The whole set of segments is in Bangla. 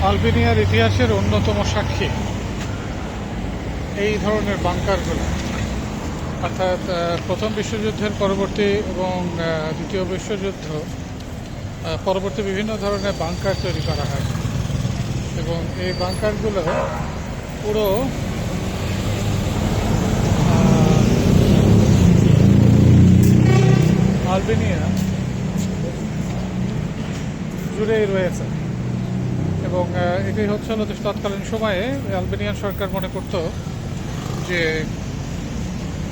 আলবেনিয়ার ইতিহাসের অন্যতম সাক্ষী এই ধরনের বাংকারগুলো, অর্থাৎ প্রথম বিশ্বযুদ্ধের পরবর্তী এবং দ্বিতীয় বিশ্বযুদ্ধ পরবর্তী বিভিন্ন ধরনের বাংকার তৈরি করা হয় এবং এই বাংকারগুলো পুরো আলবেনিয়া জুড়েই রয়েছে এবং এটাই হচ্ছিল তৎকালীন সময়ে আলবেনিয়ান সরকার মনে করত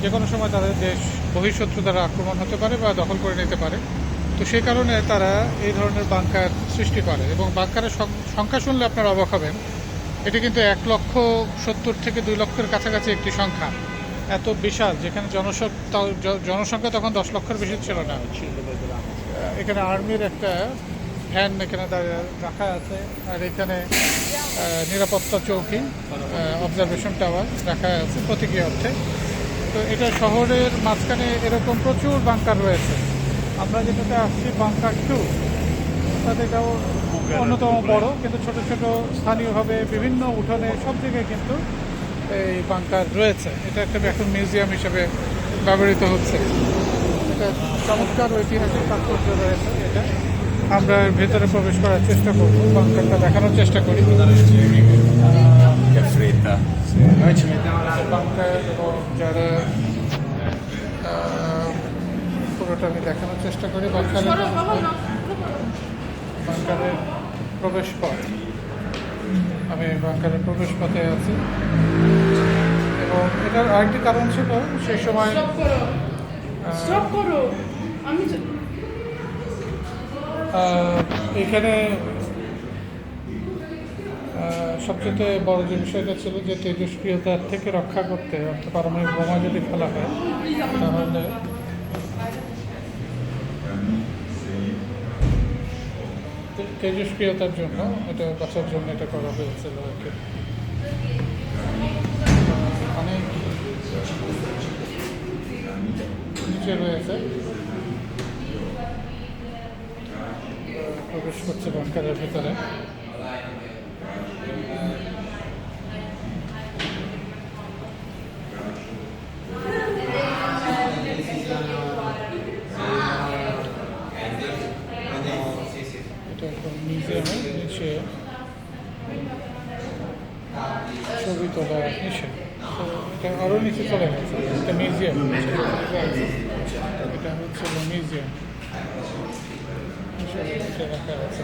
যে কোনো সময় তাদের দেশ বহিঃশত্রু দ্বারা আক্রমণ হতে পারে বা দখল করে নিতে পারে। তো সেই কারণে তারা এই ধরনের বাংকার সৃষ্টি করে এবং বাংকারের সংখ্যা শুনলে আপনারা অবাক হবেন। এটি কিন্তু 1,70,000 থেকে 2 লক্ষের কাছাকাছি একটি সংখ্যা, এত বিশাল, যেখানে জনসংখ্যা তখন 10 লক্ষের বেশি ছিল না। এখানে আর্মির একটা ভ্যান এখানে রাখা আছে, আর এখানে নিরাপত্তা চৌকি, অবজারভেশন টাওয়ার রাখা আছে প্রতীকী অর্থে। তো এটা শহরের মাঝখানে এরকম প্রচুর বাংকার রয়েছে। আমরা যেটাতে আসছি বাংকার 2, অর্থাৎ এটাও অন্যতম বড়, কিন্তু ছোট ছোট স্থানীয়ভাবে বিভিন্ন উঠোনে সব জায়গায় কিন্তু এই বাংকার রয়েছে। এটা একটা এখন মিউজিয়াম হিসেবে ব্যবহৃত হচ্ছে। এটা চমৎকার ঐতিহাসিক তাৎপর্য রয়েছে। এটা আমরা ভেতরে প্রবেশ করার চেষ্টা করব, বাংকারটা দেখানোর চেষ্টা করি। বাংকার এবং যারা পুরোটা আমি দেখানোর চেষ্টা করি। বাংকারের প্রবেশ পথ, আমি বাংকারের প্রবেশ পথে আছি এবং এটার আরেকটি কারণ ছিল সেই সময় এখানে সবচেয়ে বড় যে বিষয়টা ছিল যে তেজস্ক্রিয়তার থেকে রক্ষা করতে, অর্থাৎ পারমাণবিক বোমা যদি ফেলা হয় তাহলে তেজস্ক্রিয়তার জন্য, এটা বাঁচার জন্য এটা করা হয়েছিল আর কি। অনেক নিচে রয়েছে, প্রবেশ করছে বাংকারের ভিতরে। এটা এখন মিউজিয়ামের নিচে ছবি তোলা নিষেধ, তো এটা আরও নিচে চলে গেছে। এটা মিউজিয়াম, এটা হচ্ছে মিউজিয়াম হিসেবে রাখা আছে।